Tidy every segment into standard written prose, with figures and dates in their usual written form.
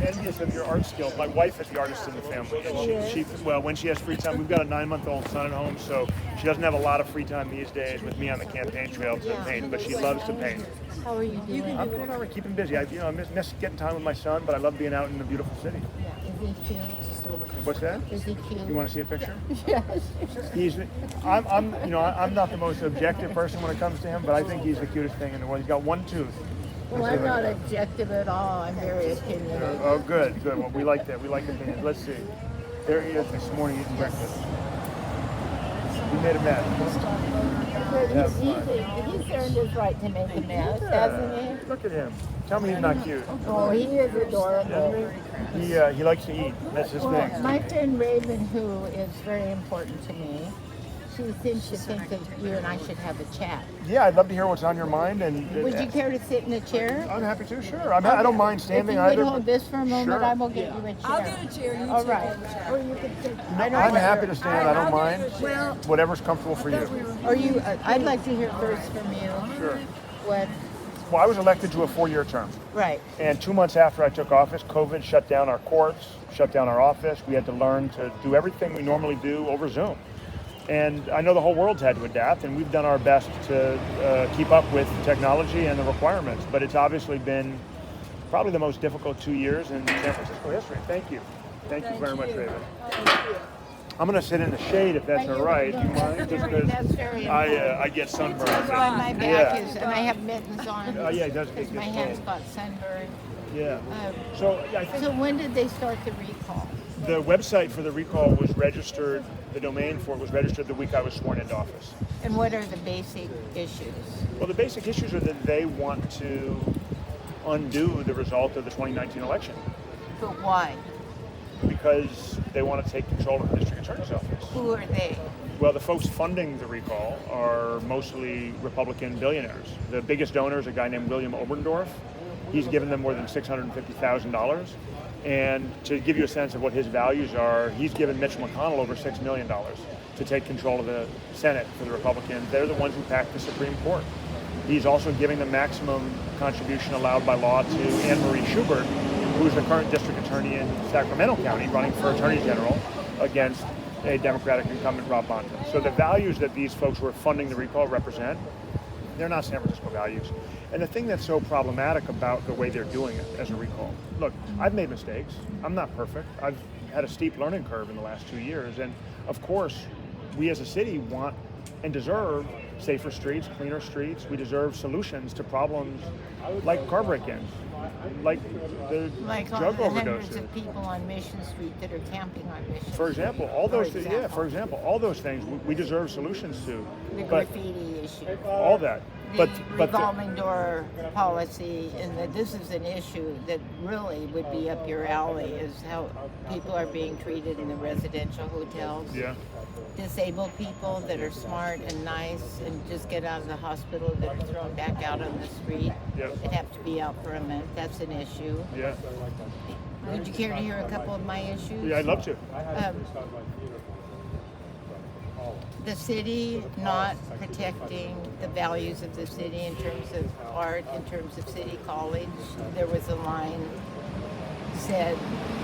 envious of your art skills. My wife is the artist in the family, and well, when she has free time, we've got a 9-month-old son at home, so she doesn't have a lot of free time these days with me on the campaign trail to paint, but she loves to paint. How are you doing? I'm doing all right, keeping busy. I miss getting time with my son, but I love being out in the beautiful city. Is he cute? What's that? Is he cute? You want to see a picture? Yes. I'm not the most objective person when it comes to him, but I think he's the cutest thing in the world. He's got one tooth. Well, I'm not objective at all. I'm very opinionated. Oh, good. Well, we like that. We like opinions. Let's see. There he is this morning eating breakfast. We made a mess. But he's earned his right to make a mess, hasn't he? Look at him. Tell me he's not cute. Oh, he is adorable. He likes to eat. That's his Well, thing. my friend Raven, who is very important to me, she seems to think that you and I should have a chat. Yeah, I'd love to hear what's on your mind. And Would you care to sit in a chair? I'm happy to. Sure. I don't mind standing if you either. would hold this for a moment, Sure. I will get you a chair. I'll get a chair. You All two right. get a chair. Or you could sit. I'm happy to stand. I don't mind. Well, Whatever's comfortable for you. Or you? I'd like to hear first from you. Sure. What? Well, I was elected to a 4-year term. Right. And 2 months after I took office, COVID shut down our courts, shut down our office. We had to learn to do everything we normally do over Zoom. And I know the whole world's had to adapt, and we've done our best to keep up with technology and the requirements. But it's obviously been probably the most difficult 2 years in San Francisco history. Thank you. Thank you very much, Raven. I'm going to sit in the shade if that's all right. Do you mind? Just because That's very I get sunburned. my back Yeah. is, and I have mittens on. Yeah, it does get Because my hands got sunburned. Yeah. Uh, So I think So when did they start the recall? the website for the recall was registered, the domain for it was registered the week I was sworn into office. And what are the basic issues? Well, the basic issues are that they want to undo the result of the 2019 election But why? because they want to take control of the district attorney's office. Who are they? Well, the folks funding the recall are mostly Republican billionaires. The biggest donor is a guy named William Oberndorf. He's given them more than $650,000. And to give you a sense of what his values are, he's given Mitch McConnell over $6 million to take control of the Senate for the Republicans. They're the ones who packed the Supreme Court. He's also giving the maximum contribution allowed by law to Anne Marie Schubert, who's the current district attorney in Sacramento County, running for Attorney General against a Democratic incumbent, Rob Bonta. So the values that these folks who are funding the recall represent, they're not San Francisco values. And the thing that's so problematic about the way they're doing it as a recall, look, I've made mistakes. I'm not perfect. I've had a steep learning curve in the last 2 years. And of course, we as a city want and deserve safer streets, cleaner streets. We deserve solutions to problems like car break-ins, like the Like on drug the hundreds overdoses. of people on Mission Street that are camping on Mission For Street. example, all those For things, example. all those things we deserve solutions to. The But graffiti issue. all that. The But revolving door policy, and that this is an issue that really would be up your alley, is how people are being treated in the residential hotels. yeah. Disabled people that are smart and nice and just get out of the hospital that are thrown back out on the street Yeah. and have to be out for a month. That's an issue. Yeah. Would you care to hear a couple of my issues? Yeah, I'd love to. The city not protecting the values of the city in terms of art, in terms of City College. There was a line said,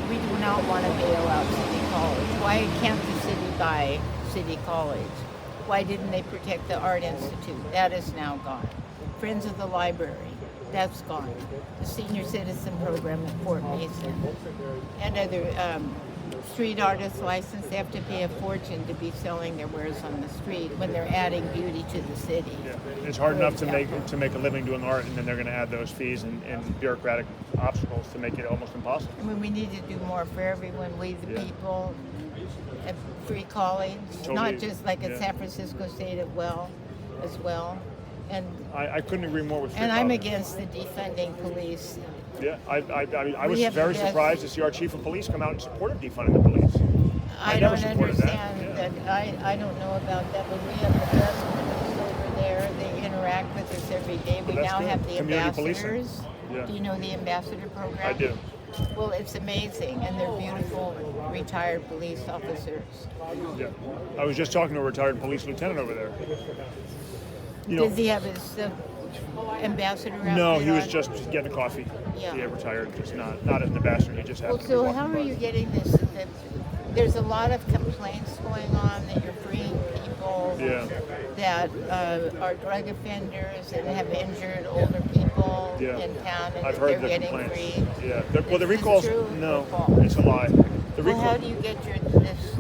"We do not want to bail out City College. Why can't the city buy City College? Why didn't they protect the Art Institute? That is now gone. Friends of the Library, that's gone. The Senior Citizen Program at Fort Mason and other street artist license, they have to pay a fortune to be selling their wares on the street when they're adding beauty to the city. Yeah. It's hard For enough to example. make a living doing art, and then they're going to add those fees and bureaucratic obstacles to make it almost impossible. I mean, we need to do more for everyone, we the Yeah. people, at free college, Totally, not just like at yeah. San Francisco State as well. And I couldn't agree more with. and I'm College. against the defunding police. Yeah, I We was have very the best- surprised to see our chief of police come out and support defunding the police. I never don't supported that, understand yeah. that. I don't know about that, but we have the best police over there. They interact with us every day. We Well, that's now good. have the Community policing. ambassadors. Yeah. Do you know the ambassador program? I do. Well, it's amazing, and they're beautiful retired police officers. Yeah, I was just talking to a retired police lieutenant over there. You know, Does he have his ambassador out No, there he was on? just getting a coffee. Yeah. He retired, just not as an ambassador. He just Well, happened to be so walking how are by. you getting this? There's a lot of complaints going on that you're freeing people Yeah. that are drug offenders and have injured older people Yeah. in town, and I've that heard they're the getting complaints. freed. Yeah. Well, the Is this recalls. true No, or false? it's a lie. The Well, recall. how do you get this?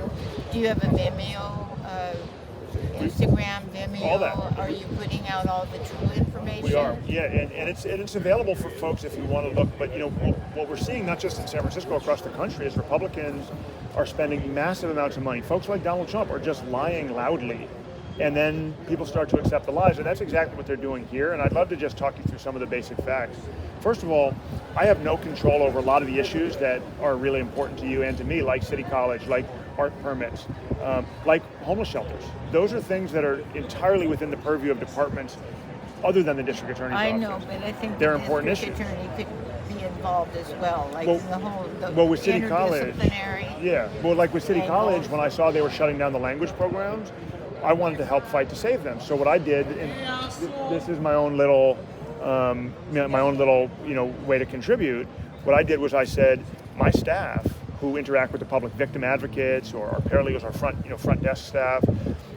Do you have a Vimeo, Instagram, Vimeo? All that. Are you putting out all the true information? We are, yeah, and it's available for folks if you want to look. But what we're seeing, not just in San Francisco, across the country, is Republicans are spending massive amounts of money. Folks like Donald Trump are just lying loudly, and then people start to accept the lies, and that's exactly what they're doing here. And I'd love to just talk you through some of the basic facts. First of all, I have no control over a lot of the issues that are really important to you and to me, like City College, like art permits, like homeless shelters. Those are things that are entirely within the purview of departments other than the district attorney's office. I know, but I think They're the important district issues. attorney could be involved as well, like Well- the whole Well, with City College, interdisciplinary. yeah. Well, like with City angle. College, when I saw they were shutting down the language programs, I wanted to help fight to save them. So what I did, and this is my own little, way to contribute. What I did was I said, my staff who interact with the public, victim advocates or our paralegals, our front desk staff,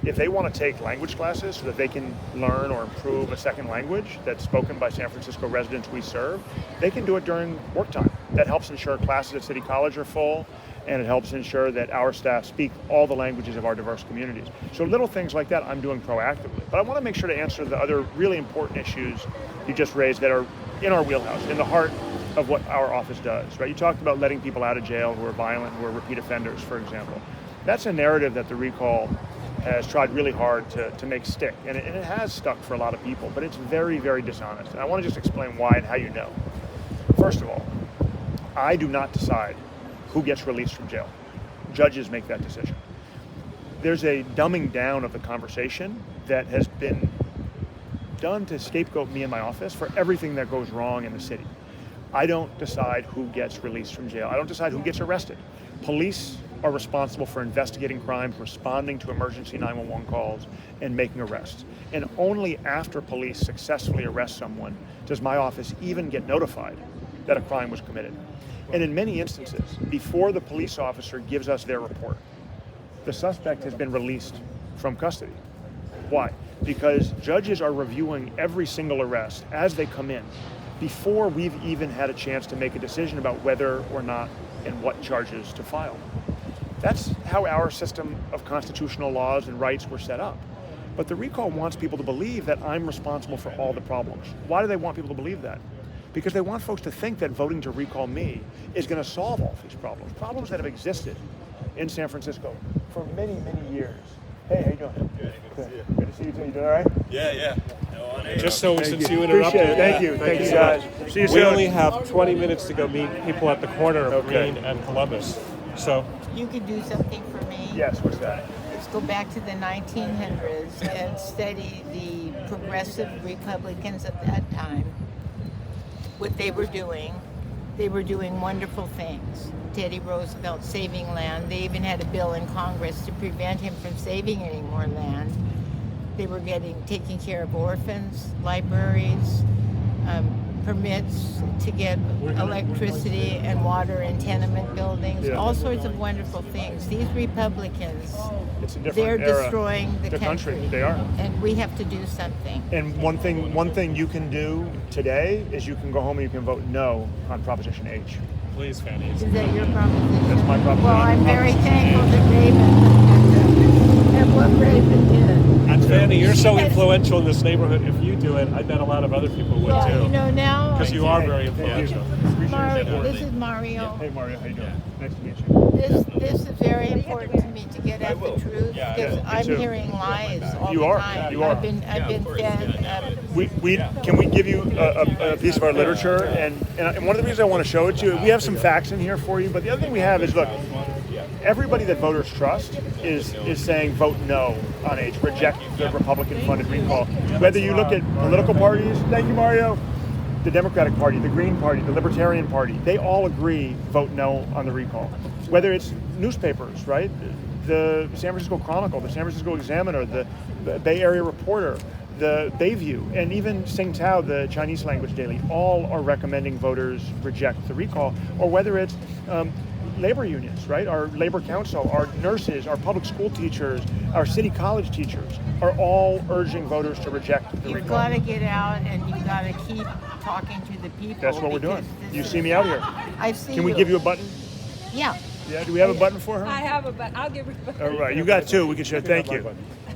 if they want to take language classes so that they can learn or improve a second language that's spoken by San Francisco residents we serve, they can do it during work time. That helps ensure classes at City College are full, and it helps ensure that our staff speak all the languages of our diverse communities. So little things like that I'm doing proactively. But I want to make sure to answer the other really important issues you just raised that are in our wheelhouse, in the heart of what our office does, right? You talked about letting people out of jail who are violent, who are repeat offenders, for example. That's a narrative that the recall has tried really hard to make stick, and it has stuck for a lot of people, but it's very, very dishonest. And I want to just explain why and how you know. First of all, I do not decide who gets released from jail. Judges make that decision. There's a dumbing down of the conversation that has been done to scapegoat me in my office for everything that goes wrong in the city. I don't decide who gets released from jail. I don't decide who gets arrested. Police are responsible for investigating crimes, responding to emergency 911 calls, and making arrests. And only after police successfully arrest someone does my office even get notified that a crime was committed. And in many instances, before the police officer gives us their report, the suspect has been released from custody. Why? Because judges are reviewing every single arrest as they come in before we've even had a chance to make a decision about whether or not and what charges to file. That's how our system of constitutional laws and rights were set up. But the recall wants people to believe that I'm responsible for all the problems. Why do they want people to believe that? Because they want folks to think that voting to recall me is going to solve all these problems that have existed in San Francisco for many, many years. Hey, how you doing? Good to see you too. You doing all right? Yeah. Just so Thank since you. you interrupted. Appreciate it. Thank you. Thank you, so guys. much. See you We soon. only have 20 minutes to go meet people at the corner of Okay. Green and Columbus. So You could do something for me. Yes, what's that? Let's go back to the 1900s and study the progressive Republicans at that time. What they were doing wonderful things. Teddy Roosevelt saving land. They even had a bill in Congress to prevent him from saving any more land. They were taking care of orphans, libraries, permits to get electricity and water in tenement buildings, Yeah. all sorts of wonderful things. These Republicans, It's a different they're era. destroying the country. They are. and we have to do something. And one thing you can do today is you can go home and you can vote no on Proposition H. please, Fanny. Is that your proposition? That's my proposition. Well, I'm very thankful that Raven and what Raven did. And Fanny, you're so Yes. influential in this neighborhood. If you do it, I bet a lot of other people would Well, too. you know now. Because you are Hey, very thank you. influential. Appreciate Mario, your support. this is Mario. Hey Mario, how you doing? Nice to meet you. This is very important to me to get at the truth because Yeah, me I'm too. hearing lies all You the are. time. You are. I've been fed. Can we give you a piece of our literature? And one of the reasons I want to show it to you, we have some facts in here for you, but the other thing we have is, look, everybody that voters trust is saying vote no on H, reject the Republican-funded recall. Whether you look at political parties, thank you, Mario, the Democratic Party, the Green Party, the Libertarian Party, they all agree vote no on the recall. Whether it's newspapers, right? The San Francisco Chronicle, the San Francisco Examiner, the Bay Area Reporter, the Bayview, and even Tsingtao, the Chinese language daily, all are recommending voters reject the recall, or whether it's labor unions, right? Our labor council, our nurses, our public school teachers, our city college teachers are all urging voters to reject the You've recall. got to get out and you've got to keep talking to the people. That's what we're doing. because this You is- see me out here. I see Can we you. give you a button? Yeah. Yeah, do we have a button for her? I have a button. I'll give her. All right, you got two. We can share. Thank you.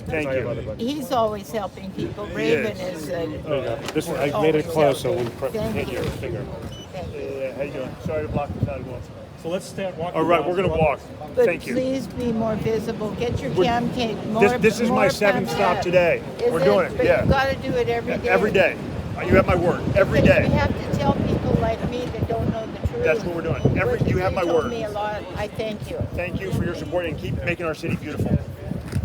Thank I have other you. buttons. He's always helping people. Raven is a... This one, I made it close so when you Thank hit you. your finger. Thank you. Yeah, how you doing? Sorry to block the sidewalk. So let's start walking. All right, down. we're gonna walk. But Thank you. please be more visible. Get your We're- campaign more. This is my more seventh stop pamphlet. today. Is We're doing it, But yeah. You've got to do it every day. Every day. You have my word. Every Because day. We have to tell people like me that don't know the truth. That's what we're doing. But You have my told word. me a lot. I thank you. Thank you for your support and keep making our city beautiful.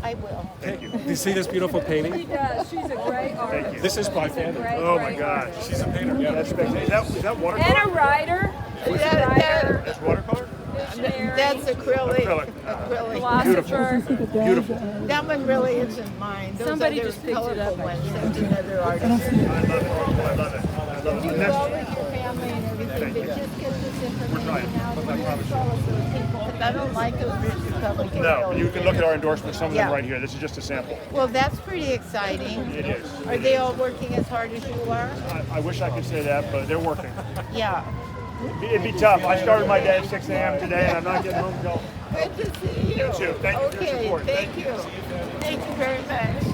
I will. Thank you. Do you see this beautiful She painting? does. She's a great artist. you. This is my family. Great, Oh my great God. artist. She's a painter. Yeah. That's spectacular. Is that And watercolor? a writer. She's a That- writer. That's watercolor? Visionary. That's acrylic. Acrylic. philosopher. Beautiful. That one really isn't mine. Those Somebody other just picked it colorful up, I ones. That's another artist. I love it. I love it. I love You it. go Next, with your family and everything, but just get this information trying. out. I promise you. Follow those people, 'cause I don't like those rich Republican no, you can look at our endorsements, some of them Yeah. right here. This is just a sample. Well, that's pretty exciting. It is. Are they all working as hard as you are? I wish I could say that, but they're working. Yeah. It'd be tough. I started my day at 6 a.m. today, and I'm not getting home until. Good to see you. You too. Thank you for your Okay, support. thank you. Thank you very much.